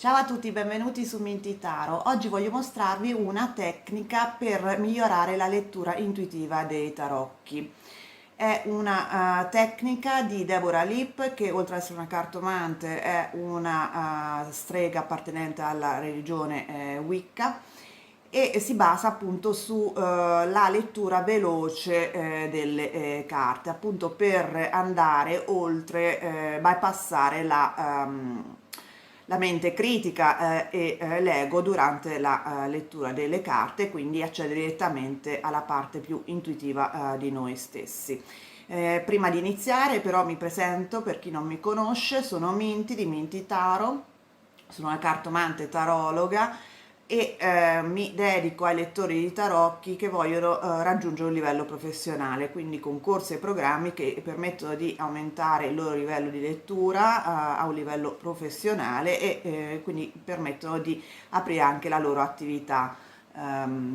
Ciao a tutti, benvenuti su Minty Taro. Oggi voglio mostrarvi una tecnica per migliorare la lettura intuitiva dei tarocchi. È una tecnica di Deborah Lipp che, oltre ad essere una cartomante, è una strega appartenente alla religione Wicca, e si basa appunto sulla lettura veloce delle carte, appunto per andare oltre, bypassare la mente critica e l'ego durante la lettura delle carte, quindi accedere direttamente alla parte più intuitiva di noi stessi. Prima di iniziare però mi presento per chi non mi conosce: sono Minty di Minty Taro, sono una cartomante tarologa e mi dedico ai lettori di tarocchi che vogliono raggiungere un livello professionale, quindi con corsi e programmi che permettono di aumentare il loro livello di lettura a un livello professionale e quindi permettono di aprire anche la loro attività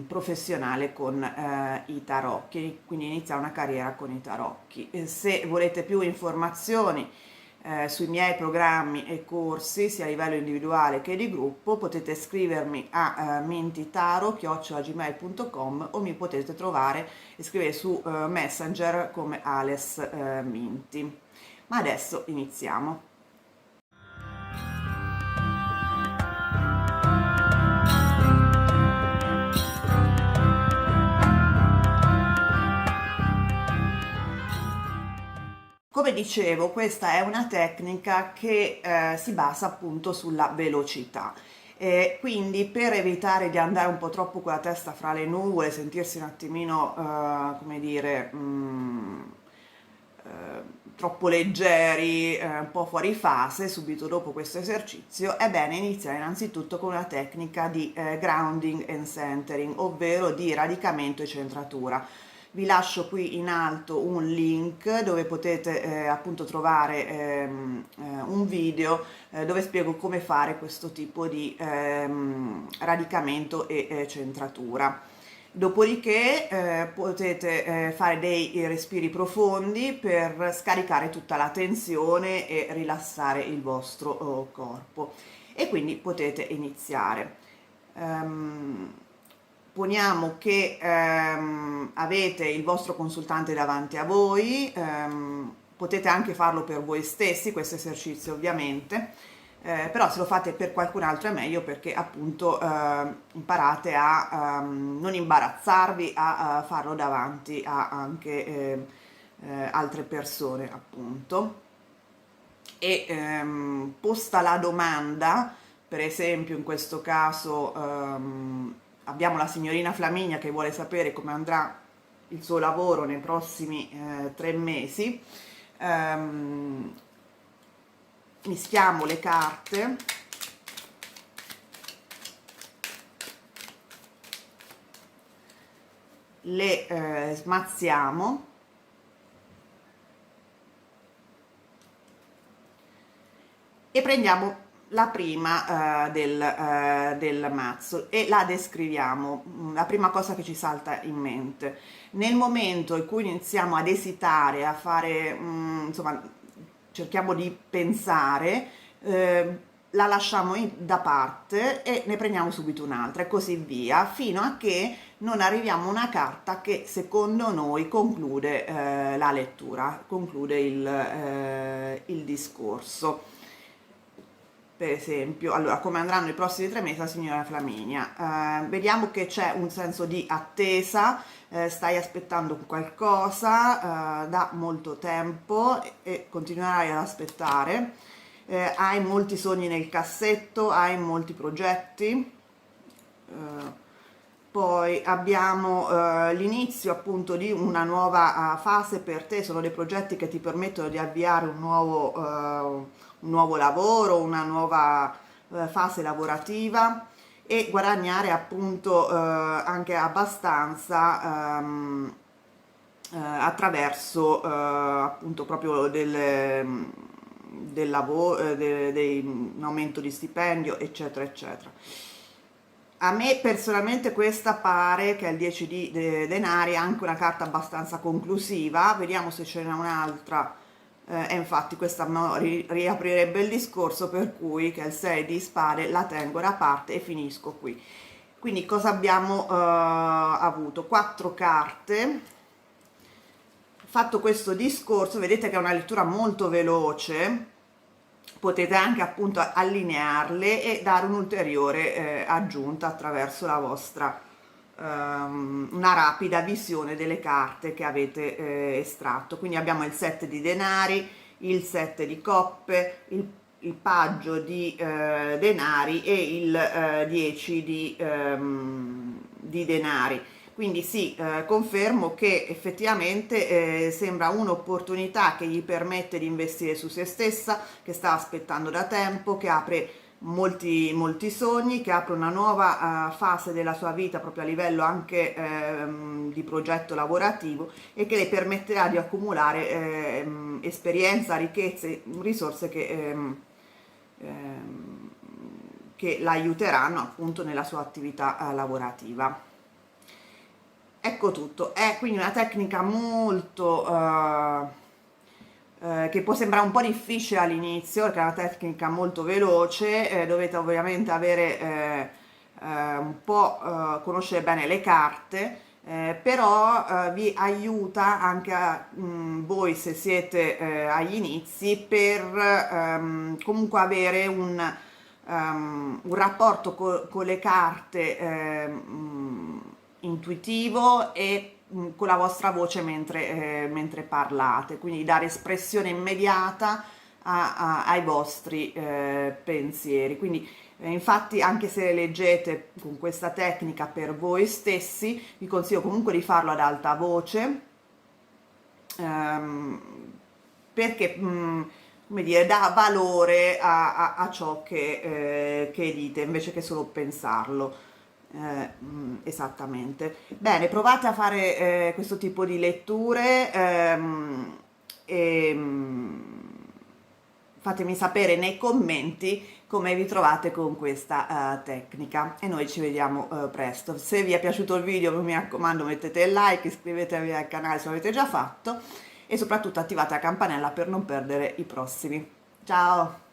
professionale con i tarocchi, quindi iniziare una carriera con i tarocchi. Se volete più informazioni sui miei programmi e corsi, sia a livello individuale che di gruppo, potete scrivermi a mintytaro@gmail.com o mi potete trovare e scrivere su Messenger come Ales Minty. Ma adesso iniziamo. Come dicevo, questa è una tecnica che si basa appunto sulla velocità. Quindi, per evitare di andare un po' troppo con la testa fra le nuvole, sentirsi un attimino, come dire, troppo leggeri, un po' fuori fase, subito dopo questo esercizio è bene iniziare innanzitutto con una tecnica di grounding and centering, ovvero di radicamento e centratura. Vi lascio qui in alto un link dove potete appunto trovare un video dove spiego come fare questo tipo di radicamento e centratura. Dopodiché potete fare dei respiri profondi per scaricare tutta la tensione e rilassare il vostro corpo, e quindi potete iniziare. Poniamo che avete il vostro consultante davanti a voi, potete anche farlo per voi stessi questo esercizio ovviamente, però se lo fate per qualcun altro è meglio, perché appunto imparate a non imbarazzarvi a farlo davanti a anche altre persone appunto. E posta la domanda, per esempio in questo caso abbiamo la signorina Flaminia che vuole sapere come andrà il suo lavoro nei prossimi 3 mesi. Mischiamo le carte, le smazziamo e prendiamo la prima del mazzo e la descriviamo. La prima cosa che ci salta in mente nel momento in cui iniziamo ad esitare, a fare insomma, cerchiamo di pensare, la lasciamo da parte e ne prendiamo subito un'altra e così via, fino a che non arriviamo a una carta che secondo noi conclude la lettura, conclude il discorso. Per esempio, allora, come andranno i prossimi 3 mesi la signora Flaminia? Vediamo che c'è un senso di attesa, stai aspettando qualcosa da molto tempo e continuerai ad aspettare, hai molti sogni nel cassetto, hai molti progetti. Poi abbiamo l'inizio appunto di una nuova fase per te, sono dei progetti che ti permettono di avviare un nuovo lavoro, una nuova fase lavorativa e guadagnare appunto anche abbastanza attraverso appunto proprio del lavoro, un aumento di stipendio, eccetera, eccetera. A me personalmente questa pare, che è il 10 di denari, anche una carta abbastanza conclusiva. Vediamo se ce n'è un'altra e infatti questa riaprirebbe il discorso, per cui che è il 6 di spade la tengo da parte e finisco qui. Quindi cosa abbiamo avuto? 4 carte. Fatto questo discorso, vedete che è una lettura molto veloce, potete anche appunto allinearle e dare un'ulteriore aggiunta attraverso la vostra una rapida visione delle carte che avete estratto. Quindi abbiamo il 7 di denari, il 7 di coppe, il paggio di denari e il 10 di denari. Quindi sì, confermo che effettivamente sembra un'opportunità che gli permette di investire su se stessa, che sta aspettando da tempo, che apre molti sogni, che apre una nuova fase della sua vita proprio a livello anche di progetto lavorativo, e che le permetterà di accumulare esperienza, ricchezze, risorse che l'aiuteranno appunto nella sua attività lavorativa. Ecco tutto, è quindi una tecnica molto che può sembrare un po' difficile all'inizio, perché è una tecnica molto veloce, dovete ovviamente avere un po' conoscere bene le carte, però vi aiuta anche a voi, se siete agli inizi, per comunque avere un rapporto con le carte intuitivo e con la vostra voce mentre parlate, quindi dare espressione immediata ai vostri pensieri. Quindi infatti, anche se leggete con questa tecnica per voi stessi, vi consiglio comunque di farlo ad alta voce, perché come dire, dà valore a ciò che dite, invece che solo pensarlo. Esattamente. Bene, provate a fare questo tipo di letture, e fatemi sapere nei commenti come vi trovate con questa tecnica, e noi ci vediamo presto. Se vi è piaciuto il video, mi raccomando, mettete il like, iscrivetevi al canale se l'avete già fatto, e soprattutto attivate la campanella per non perdere i prossimi. Ciao!